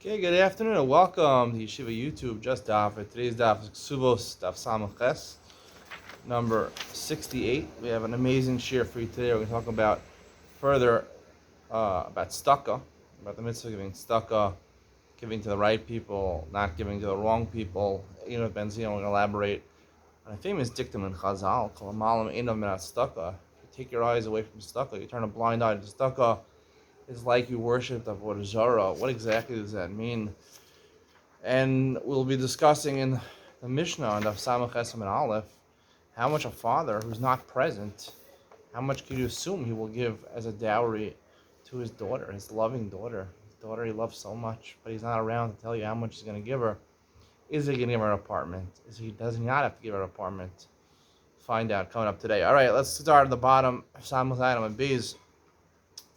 Okay, good afternoon and welcome to Yeshiva YouTube. Just Daf It. Today's Daf is Kesubos, Daf Samach number 68. We have an amazing share for you today. We're going to talk about further about tzedakah, about the mitzvah of giving tzedakah, giving to the right people, not giving to the wrong people. Ben Zion will elaborate on a famous dictum in Chazal called Malam Einav Min Tzedakah. You take your eyes away from tzedakah, you turn a blind eye to tzedakah. It's like you worshipped Avodah Zarah. What exactly does that mean? And we'll be discussing in the Mishnah on Daf Samach and Aleph how much a father who's not present, how much can you assume he will give as a dowry to his daughter, his loving daughter, his daughter he loves so much, but he's not around to tell you how much he's going to give her. Is he going to give her an apartment? Does he not have to give her an apartment? Find out coming up today. All right, let's start at the bottom. Samach and Bees.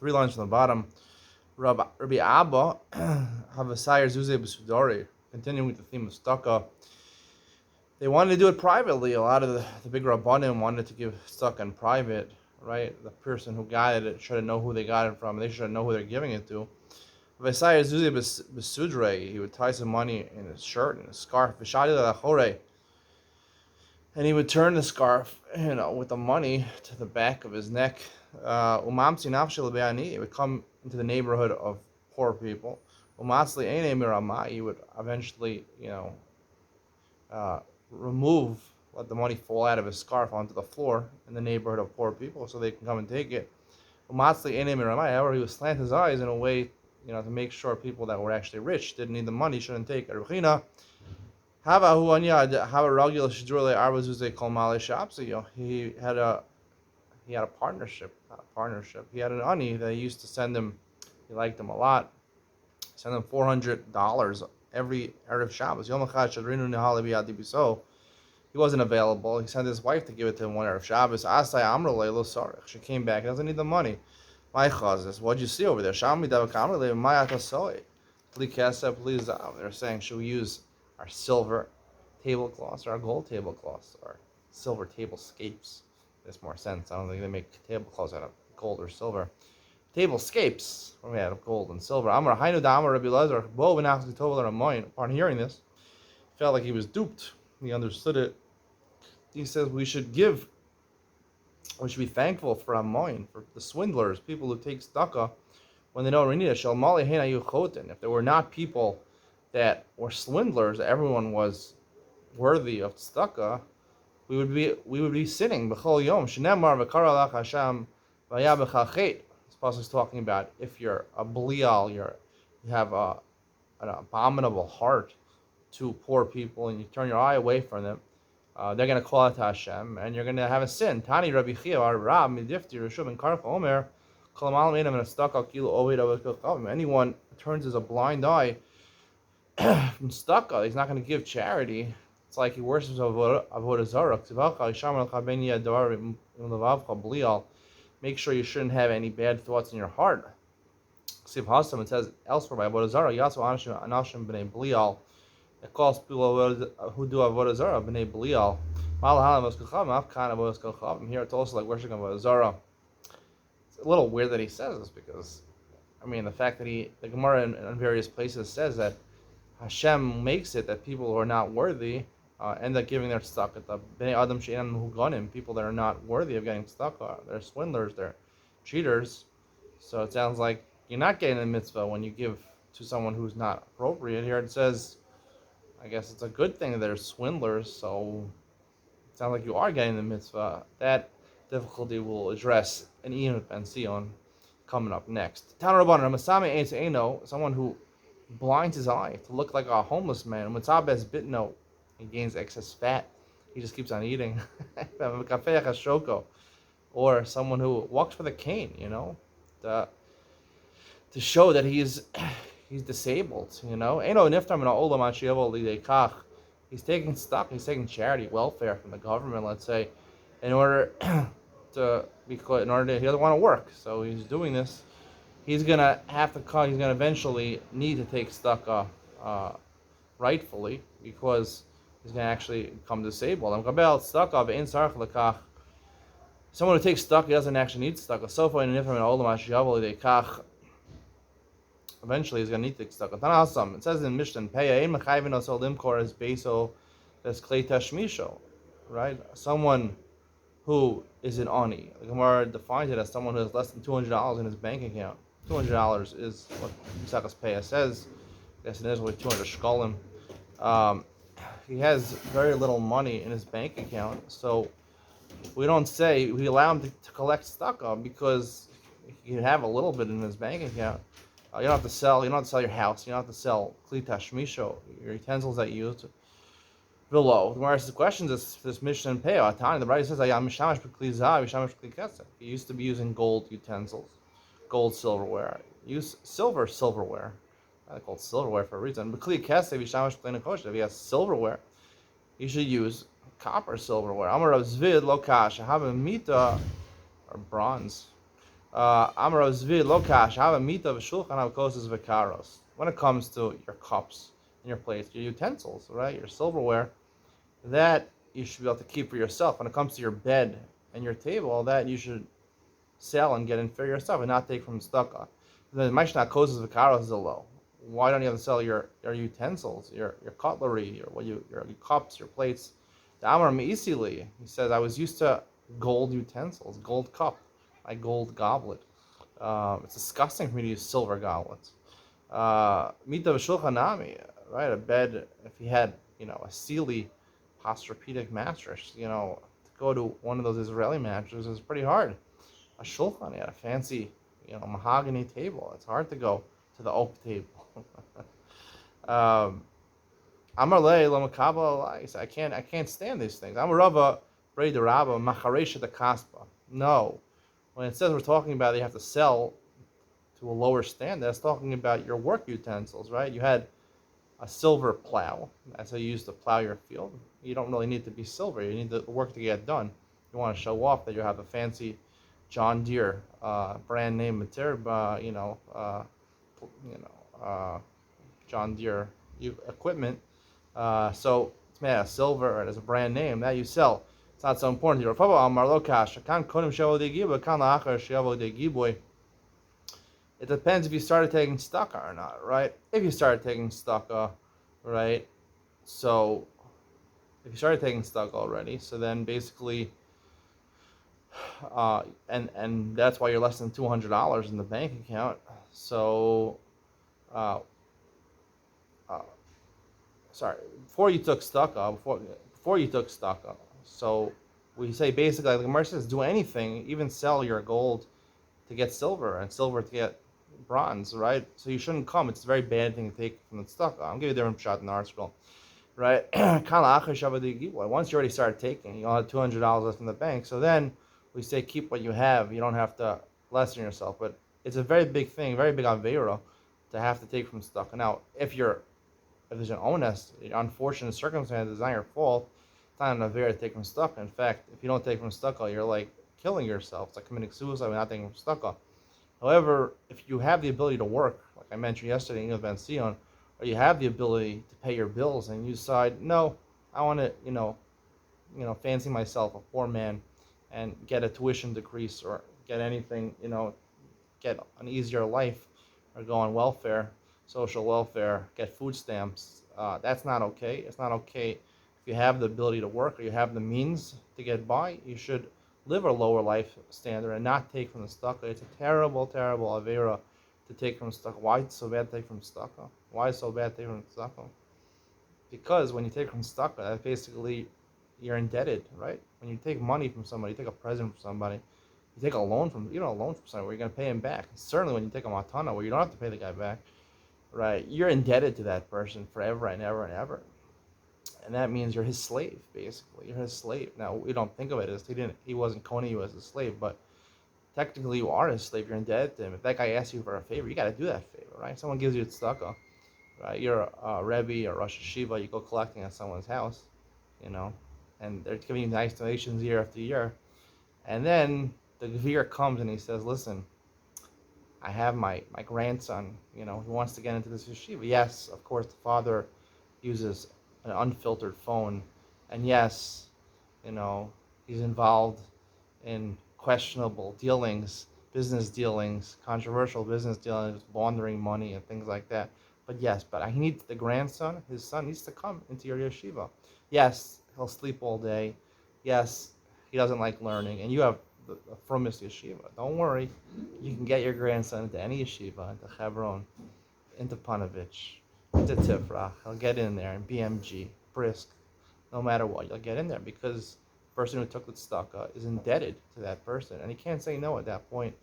3 lines from the bottom. Rabbi Abba, Havasayir Zuze B'Sudari, continuing with the theme of tzedakah. They wanted to do it privately. A lot of the big Rabbanim wanted to give tzedakah in private, right? The person who got it should know who they got it from. They should know who they're giving it to. Havasayir Zuze B'Sudre, he would tie some money in his shirt and his scarf. And he would turn the scarf, with the money to the back of his neck. It would come into the neighborhood of poor people. He would eventually, let the money fall out of his scarf onto the floor in the neighborhood of poor people so they can come and take it. However, he would slant his eyes in a way, to make sure people that were actually rich didn't need the money, shouldn't take it. He had a partnership, not a partnership. He had an ani that he used to send him. He liked him a lot. Send him $400 every Erev Shabbos. He wasn't available. He sent his wife to give it to him one Erev Shabbos. She came back. He doesn't need the money. What'd you see over there? Please. They're saying, should we use our silver tablecloths or our gold tablecloths or silver tablescapes? Makes more sense. I don't think they make tablecloths out of gold or silver. Tablescapes are made out of gold and silver. Upon hearing this, felt like he was duped. He understood it. He says we should be thankful for Amoin, for the swindlers, people who take tzedakah when they don't need it. If there were not people that were swindlers, everyone was worthy of tzedakah, we would be sinning. B'chol yom shenemar v'kara lach Hashem v'ya b'cha chet. This pasuk is talking about if you're a blial, you have an abominable heart to poor people, and you turn your eye away from them. They're going to call out to Hashem, and you're going to have a sin. Tani Rabbi Chia our Rab midifti Rishub and Karfa Omer kol malam einam and tzedakah kilu oved avos. Anyone turns as a blind eye from tzedakah, he's not going to give charity. It's like he worships Avodah Zarah. Make sure you shouldn't have any bad thoughts in your heart. It says elsewhere by Avodah Zarah, Yasu Anashim B'nei Blial. It calls people who do Avodah Zarah B'nei Blial. Here it's also like worshiping Avodah Zarah. It's a little weird that he says this because, the fact that the Gemara in various places says that Hashem makes it that people who are not worthy end up giving their tzedakah. The Bnei Adam she'enan huganim, people that are not worthy of getting tzedakah, they're swindlers, they're cheaters. So it sounds like you're not getting the mitzvah when you give to someone who's not appropriate. Here it says, I guess it's a good thing that they're swindlers, so it sounds like you are getting the mitzvah. That difficulty will address an Ian Ben Sion coming up next. Someone who blinds his eye to look like a homeless man. He gains excess fat. He just keeps on eating. Or someone who walks with a cane, to show that he's disabled, He's taking stock, he's taking charity, welfare from the government, let's say, he doesn't want to work. So he's doing this. He's gonna eventually need to take tzedakah rightfully, because he's going to actually become disabled. Someone who takes tzedakah, he doesn't actually need tzedakah. eventually he's going to need to take tzedakah. Tanasam, it says in Mishnah, Peya ein mechayvin osel limkor es beso es klei tashmisho, right? Someone who is an ani. The Gemara defines it as someone who has less than $200 in his bank account. $200 is what Misakas Peya says. I guess it is with 200 shkolim. He has very little money in his bank account, so we don't say we allow him to collect tzedakah because he can have a little bit in his bank account. You don't have to sell. You don't have to sell your house. You don't have to sell kli tashmisho, your utensils that you use. Below, the Gemara asks the question: this Mishnah and Peah, the Bride says, "Ayam mishamash b'kli zahav, mishamash b'kli kesef." He used to be using gold utensils, gold silverware. Use silverware. I call it silverware for a reason. B'kli kesef, mishamash b'kli nekosher. If he has silverware, you should use copper silverware. Amar Rav Zvid lo kash, have a mita or bronze. Amar Rav Zvid lo kash, have a mita v'shulchan havkosas v'karos. When it comes to your cups and your plates, your utensils, right, your silverware, that you should be able to keep for yourself. When it comes to your bed and your table, that you should sell and get in for yourself and not take from tzedakah. The Mishnah koses v'karos is low. Why don't you have to sell your utensils, your cutlery, your cups, your plates? The Amar Me'isili, he says, I was used to gold utensils, gold cup, my gold goblet. It's disgusting for me to use silver goblets. Mita v'shulchanami, right? A bed, if you had, a Sealy Posturepedic mattress, to go to one of those Israeli mattresses is pretty hard. A shulchan, a fancy, mahogany table. It's hard to go to the oak table. Amarle lo makabel. I can't stand these things. Amarava brei deraba macharesha de kaspa. No, when it says we're talking about you have to sell to a lower standard, that's talking about your work utensils, right? You had a silver plow. That's how you used to plow your field. You don't really need to be silver. You need the work to get done. You want to show off that you have a fancy John Deere brand name material, John Deere equipment. So it's made out of silver and it's a brand name that you sell. It's not so important here. It depends if you started taking tzedakah or not, right? If you started taking tzedakah, right? So if you started taking tzedakah already, so then basically, and that's why you're less than $200 in the bank account. So, before you took tzedakah, so we say basically, like the Gemara says, do anything, even sell your gold to get silver and silver to get bronze, right? So you shouldn't come. It's a very bad thing to take from the tzedakah. I'll give you a different shot in the article, right? Once you already started taking, you only have $200 left in the bank. So then we say keep what you have. You don't have to lessen yourself. But it's a very big thing, very big avera to have to take from tzedakah. Now, if there's an onus, unfortunate circumstances, it's not your fault. It's not an avera to take from tzedakah. In fact, if you don't take from tzedakah, you're like killing yourself. It's like committing suicide by not taking from tzedakah. However, if you have the ability to work, like I mentioned yesterday in Ben Sion, or you have the ability to pay your bills, and you decide, no, I want to, fancy myself a poor man, and get a tuition decrease or get anything, get an easier life, or go on welfare, social welfare, get food stamps. That's not okay. It's not okay. If you have the ability to work or you have the means to get by, you should live a lower life standard and not take from the tzedakah. It's a terrible, terrible avera to take from tzedakah. Why is it so bad to take from tzedakah? Why is it so bad to take from tzedakah? Because when you take from tzedakah, that basically you're indebted, right? When you take money from somebody, you take a present from somebody, you take a loan from somebody where you're going to pay him back. Certainly when you take a matana where you don't have to pay the guy back, right? You're indebted to that person forever and ever and ever. And that means you're his slave, basically. You're his slave. Now, we don't think of it as he wasn't coning you as a slave, but technically you are his slave. You're indebted to him. If that guy asks you for a favor, you got to do that favor, right? Someone gives you a tzedakah, right? You're a Rebbe or Rosh Hashiva, you go collecting at someone's house, and they're giving you nice donations year after year. And then the Gvir comes and he says, listen, I have my grandson, he wants to get into this yeshiva. Yes, of course, the father uses an unfiltered phone, and yes, he's involved in questionable dealings business dealings, controversial business dealings, laundering money and things like that. But yes, but he needs the grandson, his son needs to come into your yeshiva. Yes, he'll sleep all day. Yes, he doesn't like learning, and you have the frumest yeshiva. Don't worry, you can get your grandson into any yeshiva, into Hebron, into Panovich, into Tifrach. He'll get in there, in BMG, Brisk, no matter what. You'll get in there because the person who took the tzedakah is indebted to that person, and he can't say no at that point.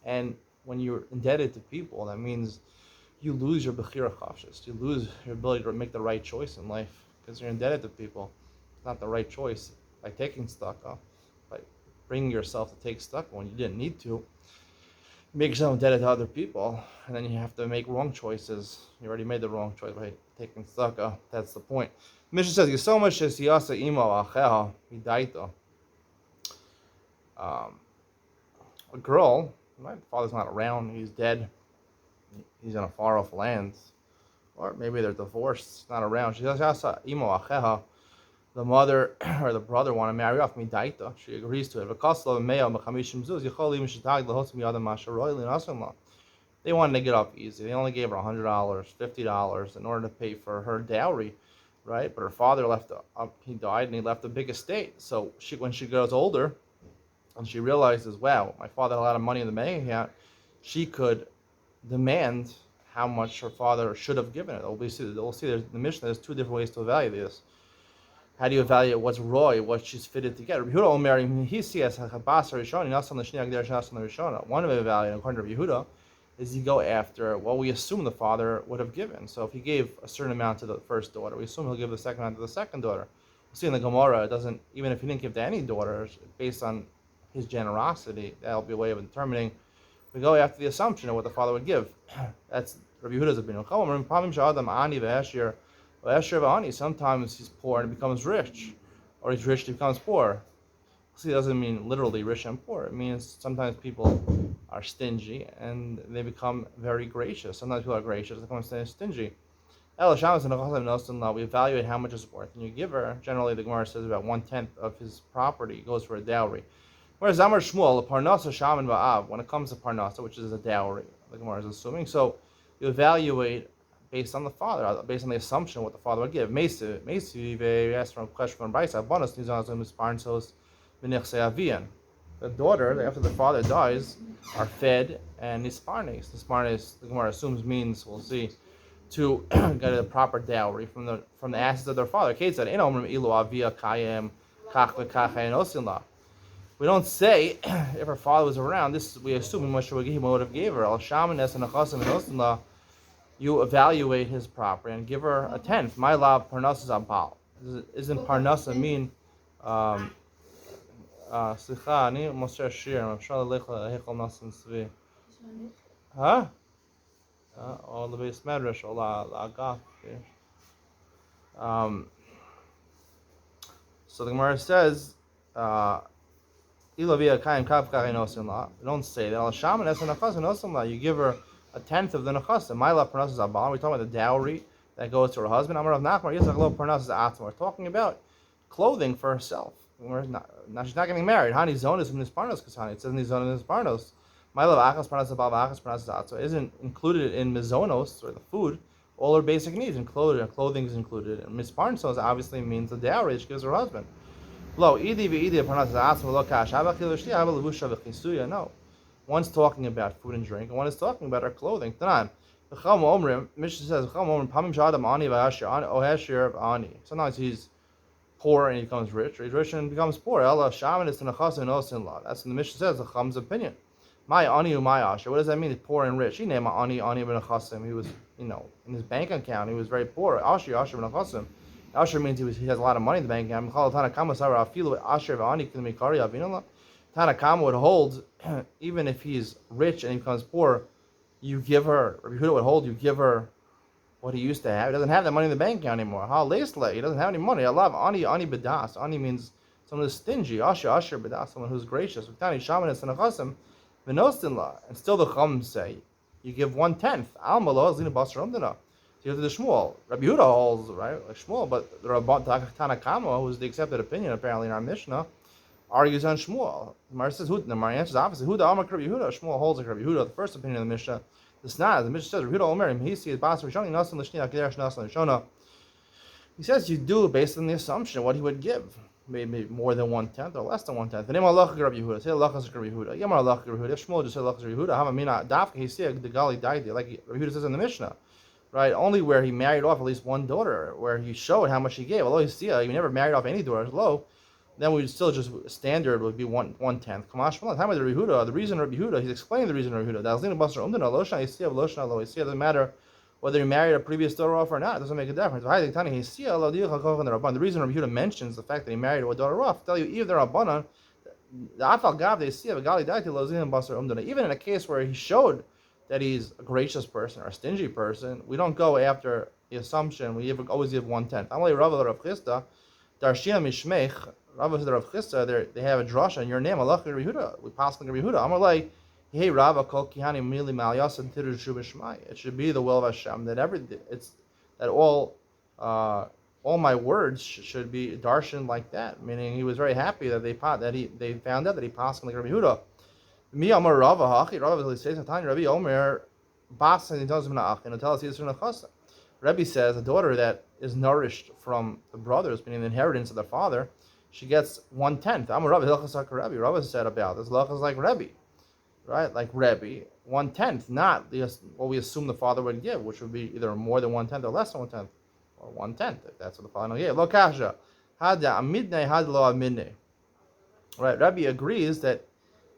And when you're indebted to people, that means you lose your bechira chafshis. You lose your ability to make the right choice in life because you're indebted to people. It's not the right choice by taking tzedakah, by bringing yourself to take tzedakah when you didn't need to. You make yourself indebted to other people, and then you have to make wrong choices. You already made the wrong choice by taking tzedakah. That's the point. Mishnah says, "Yisoma shesiyasa imo acheha midaita." A girl, my father's not around. He's dead. He's in a far off land, or maybe they're divorced, not around. She says, "Yasa imo acheha." The mother or the brother want to marry off midaita. She agrees to it. They wanted to get off easy. They only gave her $100, $50 in order to pay for her dowry, right? But her father he died, and he left a big estate. So when she grows older, and she realizes, wow, my father had a lot of money in the bank account, she could demand how much her father should have given her. We'll see there's the Mishnah. There's two different ways to evaluate this. How do you evaluate what's roy, what she's fitted to get? One way of evaluating, according to Yehuda, is you go after what we assume the father would have given. So if he gave a certain amount to the first daughter, we assume he'll give the second amount to the second daughter. We'll see in the Gemara, it doesn't, even if he didn't give to any daughters, based on his generosity, that'll be a way of determining. We go after the assumption of what the father would give. That's Rabbi Yehuda's opinion. Sometimes he's poor and becomes rich, or he's rich and becomes poor. See, it doesn't mean literally rich and poor. It means sometimes people are stingy and they become very gracious. Sometimes people are gracious, they become stingy. We evaluate how much it's worth, and you give her. Generally, the Gemara says about 1/10 of his property goes for a dowry. Whereas Amar Shmuel, the Parnasa Shaman Ba'av, when it comes to Parnasa, which is a dowry, the Gemara is assuming. So you evaluate based on the father, based on the assumption of what the father would give. Mesu, we asked from a question from Brisa, bonus the daughter, after the father dies, are fed and nisparnes. Nisparnes, the Gemara assumes means, we'll see, to get a proper dowry from the assets of their father. Kate said, we don't say if her father was around. This we assume he would have gave her. You evaluate his property and give her a 10th. My love, parnasa zabal. Isn't parnasa mean? Slicha, ani moser shir. I'm sure the hechol nasan svi. Huh? Or the base medrash or la agaf. So the Gemara says, we don't say that. You give her a 10th of the nechasim. My love pronounces abal. We're talking about the dowry that goes to her husband. Amar of Nachmar. Yes, love pronounces atzma. We're talking about clothing for herself. Now she's not getting married. Hani zonas from nisparnos kasani. It says nizonas nisparnos. My love achas pronounces abal. Achas pronounces atzma. Isn't included in mizonos or the food. All her basic needs included. Her clothing is included. And misparnos obviously means the dowry she gives her husband. No. One's talking about food and drink, and one is talking about her clothing. Tanan. Mishnah says, sometimes he's poor and he becomes rich, or he's rich and becomes poor. That's in the Mishnah says, the Cham's opinion. My asher. What does that mean? He's poor and rich. He named ani ben chasim. He was, in his bank account, he was very poor. Asher ben chasim. Asher means he has a lot of money in the bank account. Tanakama would hold, even if he's rich and he becomes poor, you give her, Rabbi Yehuda would hold, you give her what he used to have. He doesn't have that money in the bank account anymore. He doesn't have any money. I love ani bedas. Ani means someone who's stingy. Asher bedas, someone who's gracious. And still the Chum say, you give 1/10. Almalo zina basar. So you have the Shmuel. Rabbi Yehuda holds, right, like Shmuel, but the Tanakama, who's the accepted opinion apparently in our Mishnah, argues on Shmuel. The Gemara says, the Gemara answers opposite. Huda Amar Rabbi Yehuda. Shmuel holds like Rabbi Yehuda. The first opinion of the Mishnah. The Snaz, the Mishnah says, Rabbi Yehuda Omer, Hisi is Bas Rishoni, Nasan Lishni, Akidar Nasan Lishona. He says you do based on the assumption what he would give. Maybe more than 1/10 or less than 1/10. The name Allah Rabbi Yehuda. Say Allah is Rabbi Yehuda. Yamar Allah Rabbi Yehuda. Shmuel just said Allah is Rabbi Yehuda. Hamamina Dafka Hisi the Gali Daidi. Like Rabbi Yehuda says in the Mishnah. Right? Only where he married off at least one daughter, where he showed how much he gave. Although he never married off any daughters, low, then we would still just standard would be 1/10. Kamash Malan. Time with Rabbi Yehuda. The reason Rabbi Yehuda, he's explaining the reason Rabbi Yehuda. Doesn't matter whether he married a previous daughter off or not. It doesn't make a difference. The reason Rabbi Yehuda mentions the fact that he married a daughter off, tell you even in a case where he showed that he's a gracious person or a stingy person, we don't go after the assumption. We always give 1/10. I'm like Rav Chisda, Darshia Mishmech. Rav Chisda, they have a drasha in your name. Allah Rabbi Yehuda. We pass like Rabbi Yehuda. I'm like, hey Rava Kol Kihani Mili Malyas and Tiru Shubishmai. It should be the will of Hashem that all my words should be darshan like that. Meaning he was very happy that they found out that he passed like Rabbi Yehuda. Mi Amar Rava Hachi Rava says Rabbi Omer Bas and he tells him and tells us Chasa. Rabbi says a daughter that is nourished from the brothers, meaning the inheritance of their father, she gets 1/10. Amar Rabbi Hilchas Rabbi. Rava said about this Hilchas like Rabbi. Right, like Rebbe, 1/10, not what we assume the father would give, which would be either more than 1/10 or less than 1/10, or 1/10, if that's what the father gave. Lo kasha, hada amidnei had lo amidnei. Right, Rebbe agrees that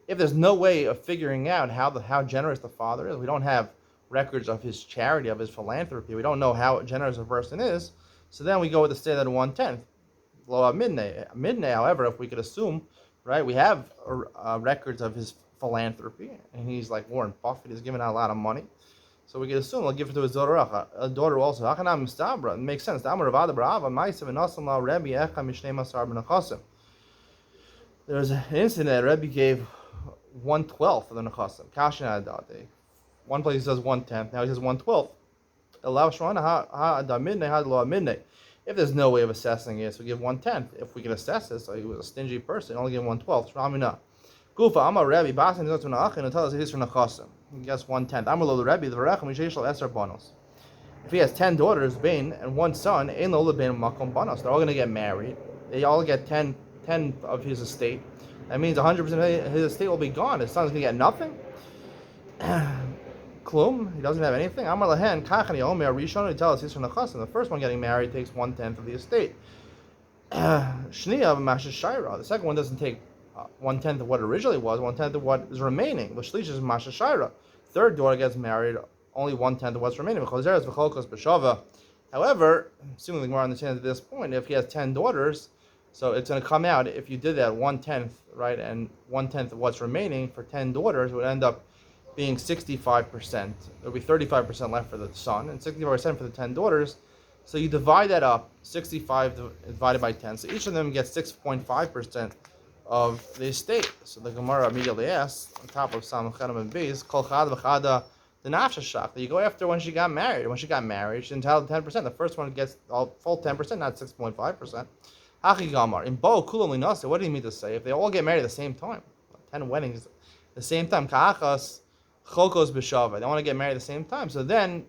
if there's no way of figuring out how generous the father is, we don't have records of his charity, of his philanthropy, we don't know how generous a person is, so then we go with the standard of 1/10, lo amidnei. Midnei, however, if we could assume, right, we have records of his philanthropy, and he's like Warren Buffett, he's giving out a lot of money, so we can assume he'll give it to his daughter also. It makes sense. There's an incident that Rebbe gave 1/12 of the nechasim. One place he says 1/10, now he says 1/12. If there's no way of assessing it, so we give 1/10. If we can assess it, so he was a stingy person, only give 1/12. Gufa Amar Rebbe Basin is to Nachin and tells us he's from Nachasim. He gets 1/10. Amar Lo Rebbe the Varech Mishayishal Eser Banos. If he has 10 daughters, Bain, and one son, Ein Lo Bain Makom Banos. They're all going to get married. They all get 10 of his estate. That means 100% of his estate will be gone. His son's going to get nothing. Klum, he doesn't have anything. Amar Lahen Kachani Omer Rishon. He tells us he's from Nachasim. The first one getting married takes 1/10 of the estate. Shniya Mashashira. The second one doesn't take 1/10 of what originally was, 1/10 of what is remaining. The shlish is Masha Shaira. Third daughter gets married, only 1/10 of what's remaining. However, assuming the Gemara understands at this point, if he has 10 daughters, so it's going to come out, if you did that 1/10, right, and 1/10 of what's remaining for 10 daughters, it would end up being 65%. There would be 35% left for the son, and 65% for the 10 daughters. So you divide that up, 65 divided by 10. So each of them gets 6.5% of the estate. So the Gemara immediately asks, on top of Sam Chedim and Beis, Kol Chad V'Chada the Nafshashach, that you go after when she got married. When she got married, she's entitled to 10%. The first one gets full 10%, not 6.5%. Hachi Gamar. In Bo Kulam Linase, what do you mean to say? If they all get married at the same time, 10 weddings at the same time, Ka'achas Chokos B'Shava, they want to get married at the same time. So then,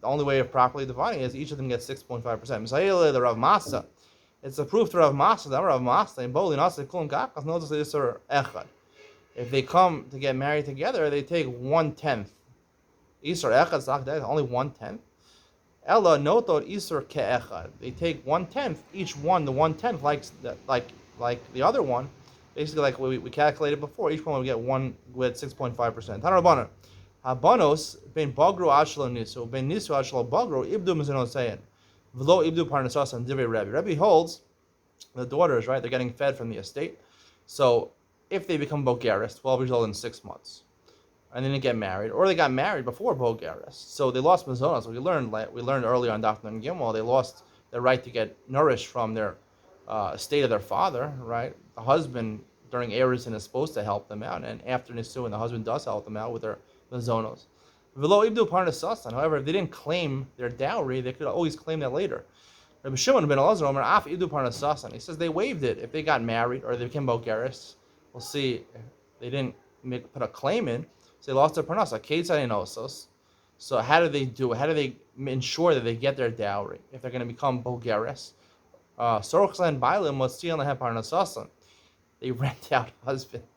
the only way of properly dividing is each of them gets 6.5%. Misayele, the Rav Masa. It's a proof to Rav Masa, that Rav Masa, in Bo Linase Kulam Ka'achas, notice this are Echad. If they come to get married together, they take 1/10. Isur Echad Zakdeh, only 1/10. Ella Notor Isur Ke'echad. They take 1/10, each one, the 1/10, like the other one, basically like we calculated before, each one would get one with 6.5%. Tanarabana. Habanos, Ben Bagro Ashlo Nisu, Ben Nisu Ashlo Bagro, Ibdu Mizanosayan. Velo Ibdu Parnasas and Divi Rebbe. Rebbe holds the daughters, right, they're getting fed from the estate. So if they become Bogaris, 12 years old in 6 months, and then they get married, or they got married before Bogaris, so they lost Mazonas. So we learned earlier on Daf It and Gimel, they lost their right to get nourished from their estate of their father, right? The husband during Erusin is supposed to help them out, and after Nisuin, the husband does help them out with their Mazonos. Velo Ibdu Parnasasan. However, if they didn't claim their dowry, they could always claim that later. Rabbi Shimon ben Elazar Omer Af Idu Parnasasan. He says they waived it if they got married or they became bogeres. We'll see. They didn't put a claim in, so they lost their parnasa. Ketzadinosos. So how do they do it? How do they ensure that they get their dowry if they're going to become bogeres? Sorchlan Bailim Motzian Lehem Parnasasan. They rent out husbands.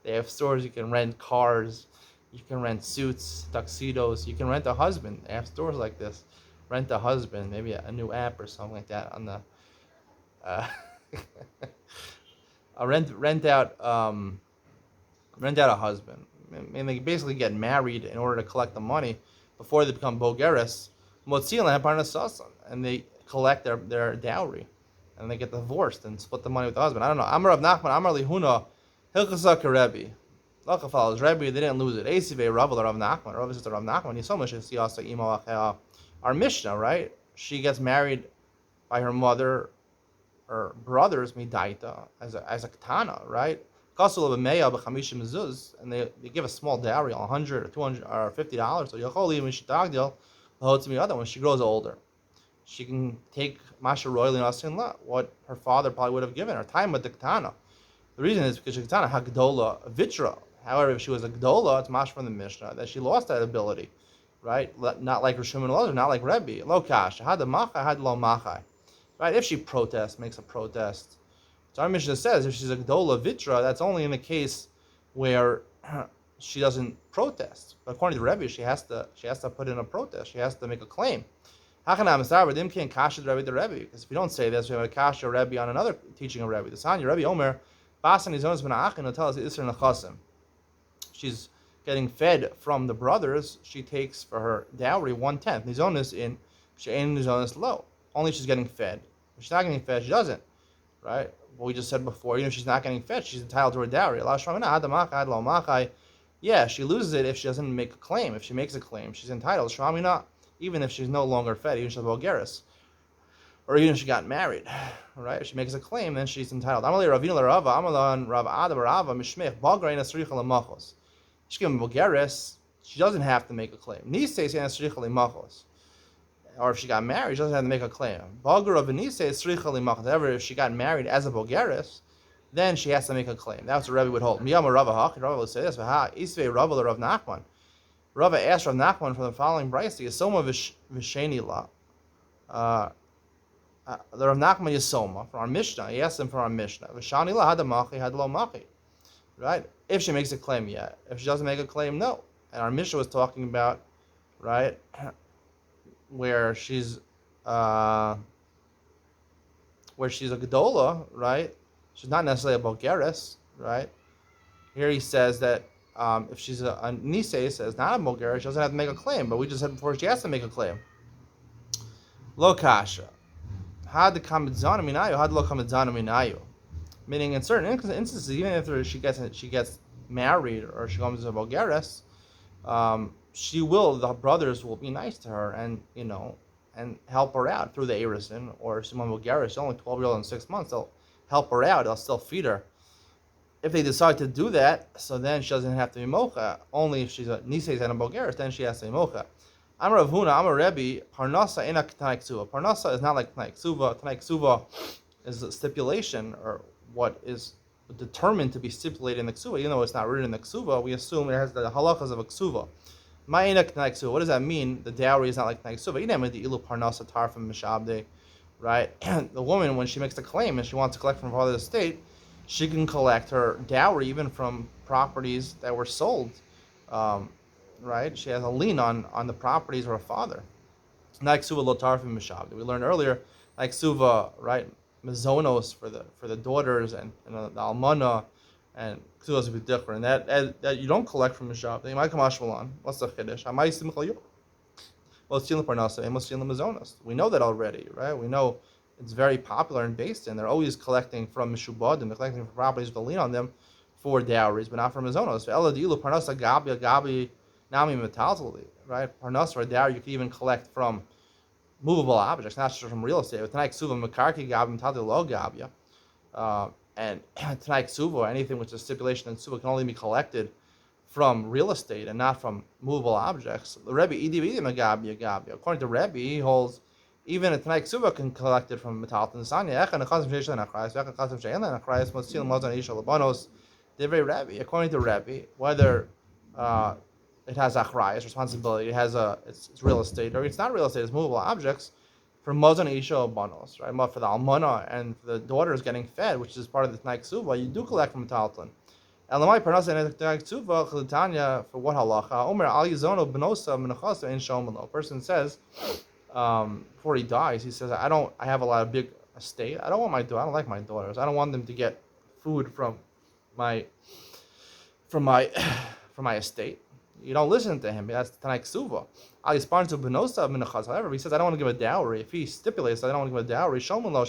They have stores. You can rent cars. You can rent suits, tuxedos. You can rent a husband. They have stores like this. Rent a husband, maybe a new app or something like that on the. Rent out a husband. I mean, they basically get married in order to collect the money before they become bogeres. And they collect their dowry, and they get divorced and split the money with the husband. I don't know. Amar Rav Nachman, Amar Lihuna, Hilchasa Rebbe. Lacha follows Rebbe. They didn't lose it. Esive Rav Rav Nachman. Rav is Rav Nachman. He so much as he also imo our Mishnah, right? She gets married by her mother or brothers midaita as a katana, right? And they give a small dowry, $100 or $200 or $50. So when she grows older, she can take masha royally what her father probably would have given her. Time with the katana. The reason is because katana hagdola vitra. However, if she was a gdola, it's mash from the Mishnah that she lost that ability, right? Not like Rishon and Elazar, not like Rebbe. Lo kash had the machai had lo machai, right? If she protests, makes a protest. So our Mishnah says if she's a gdola vitra, that's only in the case where she doesn't protest. But according to Rebbe, she has to put in a protest. She has to make a claim. Because if you don't say this, we have a kasha Rebbe on another teaching of Rebbe. The Sanya Rebbe Omer, Basan Izonas ben Achin will tell us Isser Nechasim. She's getting fed from the brothers. She takes for her dowry 1/10. Nizonas in She'en Nizonas low. Only if she's getting fed. If she's not getting fed, she doesn't. Right? What we just said before, even if she's not getting fed, she's entitled to her dowry. Yeah, she loses it if she doesn't make a claim. If she makes a claim, she's entitled. Even if she's no longer fed, even if she's bogeres, or even if she got married, right? If she makes a claim, then she's entitled. She can bogeres, she doesn't have to make a claim. Or if she got married, she doesn't have to make a claim. However, if she got married as a bogeres, then she has to make a claim. That's what Rebbe would hold. Rava would say this. Rava asked Rav Nachman from the following brayso: Yisoma v'sheni la. The Rav Nachman Yisoma from our Mishnah. He asked him from our Mishnah. V'shani la had machi had lo machi. Right? If she makes a claim, yeah. If she doesn't make a claim, no. And our Mishnah was talking about, right, where she's a gedola, right? She's not necessarily a bogeres, right? Here he says that if she's a Nisei, says not a Bulgaria, she doesn't have to make a claim. But we just said before she has to make a claim. Lo kasha. Had the kamidzana minayu, had lo kamidzana minayu. Meaning in certain instances, even if she gets married or she comes to a Bulgaris, the brothers will be nice to her and help her out through the Erison or Simon Bulgaris. She's only 12-year-old in 6 months. They'll help her out. They'll still feed her. If they decide to do that, so then she doesn't have to be mocha. Only if she's a Nises and a Bulgaris, then she has to be mocha. I'm Rav Huna, I'm a Rebbe. Parnasa ena Tanai Ksuva. Parnasa is not like Tanai Ksuva. Tanai Ksuva is a stipulation or what is determined to be stipulated in the Ksuva. Even though it's not written in the Ksuva, we assume it has the halachas of a Ksuva. Ma ena Tanai Ksuva. What does that mean? The dowry is not like Tanai Ksuva. Idem the ilu Parnasa tar from Mishabde, right? The woman, when she makes the claim and she wants to collect from her father's estate, she can collect her dowry even from properties that were sold, right? She has a lien on the properties of her father. Like suva lotar from mishabde. We learned earlier, like suva, right? Mazonos for the daughters and the almana, and ksuvas would be different. That you don't collect from mishabde. You might come ashmalan. What's the chiddush? I might simchal you. Well, stealing parnasa, and stealing mazonos. We know that already, right? We know. It's very popular in Beis Din. They're always collecting from Mishubadim. They're collecting from properties with a lien on them for dowries, but not for mazonos. Parnasa gabi nami metaltali, right? Parnasa or dowry you can even collect from movable objects, not just from real estate. With Tanai Ksuva makarki gabi metaltali lo gabia, and Tanai Ksuva, anything which is stipulation in Ksuva can only be collected from real estate and not from movable objects. The Rebbe idi magabia gabia. According to Rebbe, he holds. even a Tanai Ksuba can collect it from Metalton Sanya. Echan Chasim Sheishan Achrayas, Echan Chasim Sheishan Achrayas, Motzil Mozan Isha Labanos, Divrei Rabbi. According to Rabbi, whether it has Achrayas, responsibility, it's real estate, or it's not real estate, it's movable objects, for Mozan Isha Labanos, right? But for the Almana and for the daughters getting fed, which is part of the Tanai Ksuba, you do collect from Metalton. Elamai Parnasa and Tanai Ksuba, Chalitanya, for what halacha? Omer Al Yizono Benosa Menachasa in Shomalo. A person says, before he dies, he says, I have a lot of big estate. I don't like my daughters. I don't want them to get food from my from my from my estate. You don't listen to him. That's Tanai Ksuva. However, he says, I don't want to give a dowry. If he stipulates that I don't want to give a dowry, Parnasa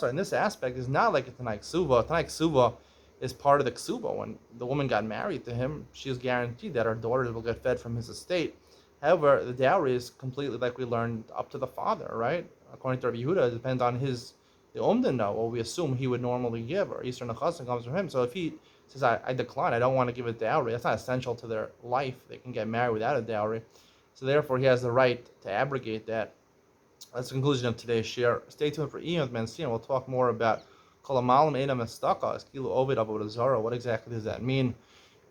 in this aspect is not like a Tanai Ksuva. Tanai Ksuva is part of the Ksuba. When the woman got married to him, she is guaranteed that her daughters will get fed from his estate. However, the dowry is completely, like we learned, up to the father, right? According to Rabbi Yehuda, it depends on the Omdana, what we assume he would normally give, or Eastern Nechasim comes from him. So if he says, I decline, I don't want to give a dowry, that's not essential to their life. They can get married without a dowry. So therefore, he has the right to abrogate that. That's the conclusion of today's share. Stay tuned for Ian with Mansina. We'll talk more about Kolamalim Eina Mestaka, Eskilu Ovid Avodah Zarah. What exactly does that mean?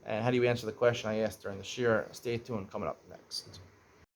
And how do you answer the question I asked during the share? Stay tuned, coming up next.